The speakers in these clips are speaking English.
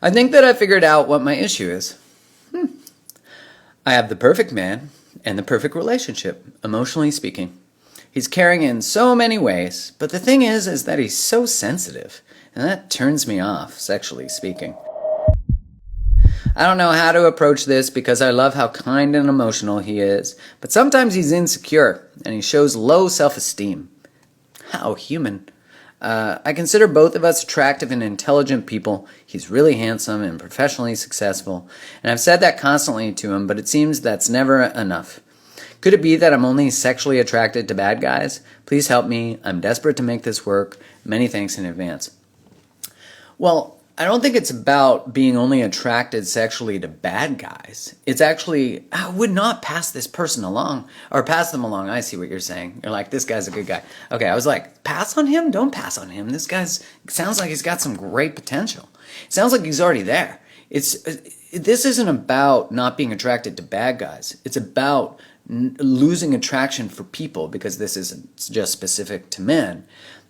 I think that I figured out what my issue is. I have the perfect man and the perfect relationship, emotionally speaking. He's caring in so many ways, but the thing is that he's so sensitive, and that turns me off, sexually speaking. I don't know how to approach this because I love how kind and emotional he is, but sometimes he's insecure and he shows low self-esteem. How human. I consider both of us attractive and intelligent people. He's really handsome and professionally successful, and I've said that constantly to him, but it seems that's never enough. Could it be that I'm only sexually attracted to bad guys? Please help me. I'm desperate to make this work. Many thanks in advance. Well, I don't think it's about being only attracted sexually to bad guys. It's actually, I would not pass this person along, or pass them along. I see what you're saying. You're like, this guy's a good guy. Okay, I was like, pass on him? Don't pass on him. This guy's, sounds like he's got some great potential. Sounds like he's already there. This isn't about not being attracted to bad guys. It's about losing attraction for people, because this isn't just specific to men.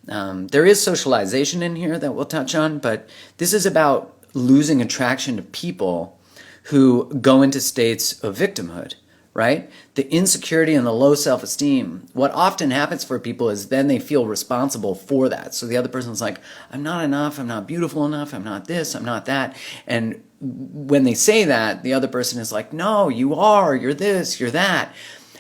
There is socialization in here that we'll touch on, but this is about losing attraction to people who go into states of victimhood, right? The insecurity and the low self-esteem, what often happens for people is then they feel responsible for that. So the other person's like, I'm not enough, I'm not beautiful enough, I'm not this, I'm not that. And when they say that, the other person is like, no, you are, you're this, you're that.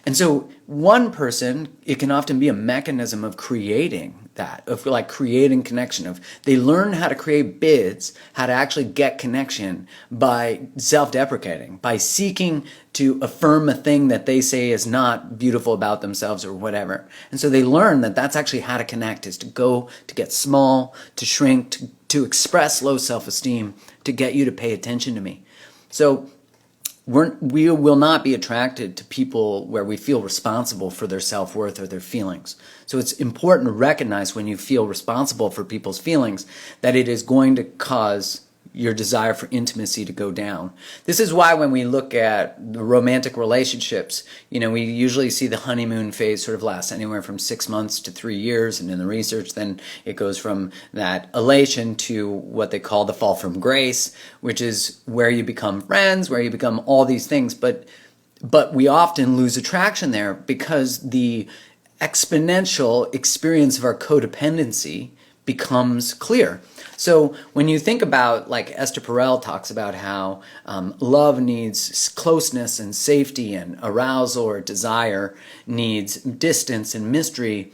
And so one person, it can often be a mechanism of creating that, of like creating connection, of they learn how to create bids, how to actually get connection by self-deprecating, by seeking to affirm a thing that they say is not beautiful about themselves or whatever. And so they learn that that's actually how to connect, is to go, to get small, to shrink, to express low self-esteem, to get you to pay attention to me. So we will not be attracted to people where we feel responsible for their self-worth or their feelings. So it's important to recognize when you feel responsible for people's feelings that it is going to cause your desire for intimacy to go down. This is why when we look at the romantic relationships, we usually see the honeymoon phase sort of last anywhere from 6 months to 3 years, and in the research then it goes from that elation to what they call the fall from grace, which is where you become friends, where you become all these things, but we often lose attraction there because the exponential experience of our codependency becomes clear. So when you think about, like Esther Perel talks about how love needs closeness and safety, and arousal or desire needs distance and mystery.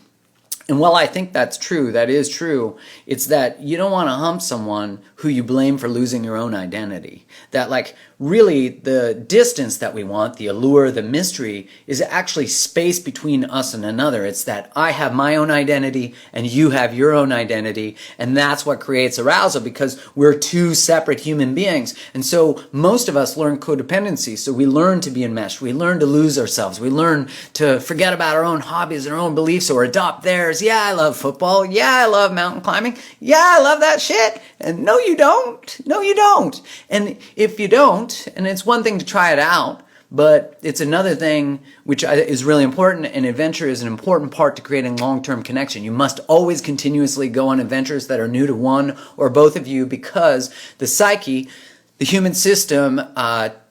And while I think that's true, that is true, it's that you don't want to hump someone who you blame for losing your own identity. That like really the distance that we want, the allure, the mystery, is actually space between us and another. It's that I have my own identity and you have your own identity, and that's what creates arousal, because we're two separate human beings. And so most of us learn codependency, so we learn to be enmeshed, we learn to lose ourselves, we learn to forget about our own hobbies and our own beliefs or adopt theirs. Yeah, I love football. Yeah, I love mountain climbing. Yeah, I love that shit. And no, you don't. No, you don't. And if you don't, and it's one thing to try it out, but it's another thing which is really important, and adventure is an important part to creating long-term connection. You must always continuously go on adventures that are new to one or both of you, because the psyche, the human system,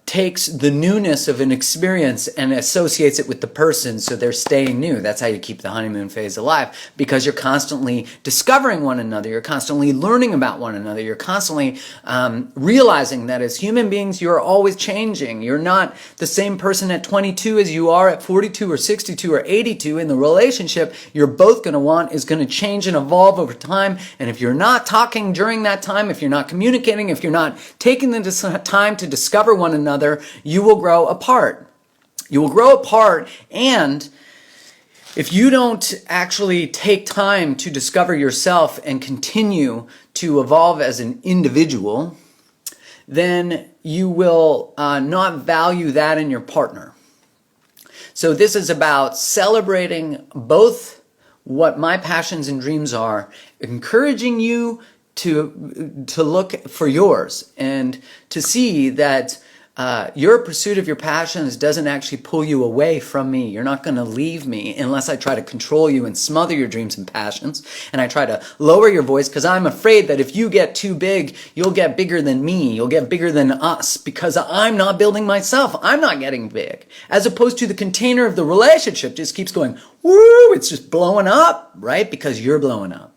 takes the newness of an experience and associates it with the person, so they're staying new. That's how you keep the honeymoon phase alive, because you're constantly discovering one another, you're constantly learning about one another, you're constantly realizing that as human beings you're always changing. You're not the same person at 22 as you are at 42 or 62 or 82. In the relationship you're both going to want is going to change and evolve over time, and if you're not talking during that time, if you're not communicating, if you're not taking the time to discover one another, you will grow apart. You will grow apart, and if you don't actually take time to discover yourself and continue to evolve as an individual, then you will not value that in your partner. So this is about celebrating both what my passions and dreams are, encouraging you to look for yours, and to see that Your pursuit of your passions doesn't actually pull you away from me. You're not going to leave me unless I try to control you and smother your dreams and passions. And I try to lower your voice because I'm afraid that if you get too big, you'll get bigger than me. You'll get bigger than us because I'm not building myself. I'm not getting big. As opposed to the container of the relationship just keeps going, woo, it's just blowing up, right? Because you're blowing up.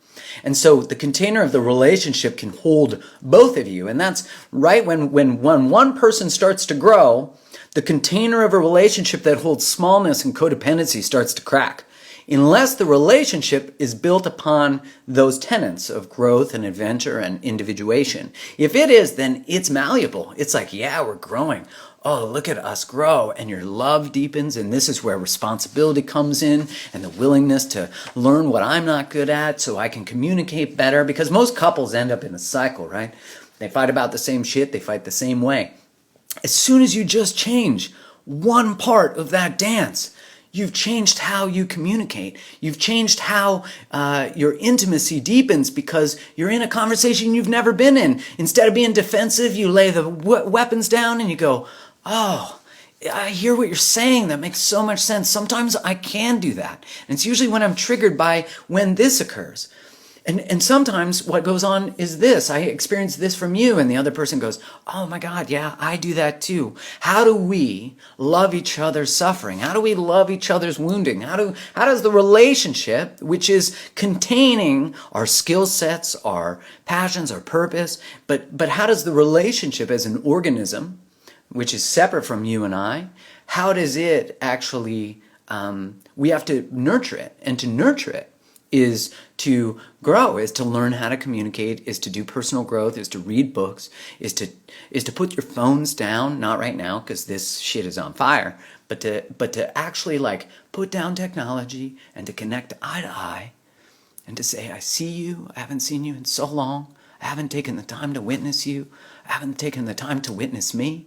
And so the container of the relationship can hold both of you. And that's right when one person starts to grow, the container of a relationship that holds smallness and codependency starts to crack. Unless the relationship is built upon those tenets of growth and adventure and individuation. If it is, then it's malleable. It's like, yeah, we're growing. Oh, look at us grow, and your love deepens, and this is where responsibility comes in, and the willingness to learn what I'm not good at so I can communicate better, because most couples end up in a cycle, right? They fight about the same shit, they fight the same way. As soon as you just change one part of that dance, you've changed how you communicate. You've changed how your intimacy deepens because you're in a conversation you've never been in. Instead of being defensive, you lay the weapons down and you go, oh, I hear what you're saying. That makes so much sense. Sometimes I can do that. And it's usually when I'm triggered by when this occurs. And sometimes what goes on is this. I experience this from you, and the other person goes, oh my God, yeah, I do that too. How do we love each other's suffering? How do we love each other's wounding? How does the relationship, which is containing our skill sets, our passions, our purpose, but how does the relationship as an organism, which is separate from you and I, how does it actually, we have to nurture it, and to nurture it is to grow, is to learn how to communicate, is to do personal growth, is to read books, is to put your phones down, not right now because this shit is on fire, but to actually like put down technology and to connect eye to eye and to say, I see you, I haven't seen you in so long, I haven't taken the time to witness you, I haven't taken the time to witness me.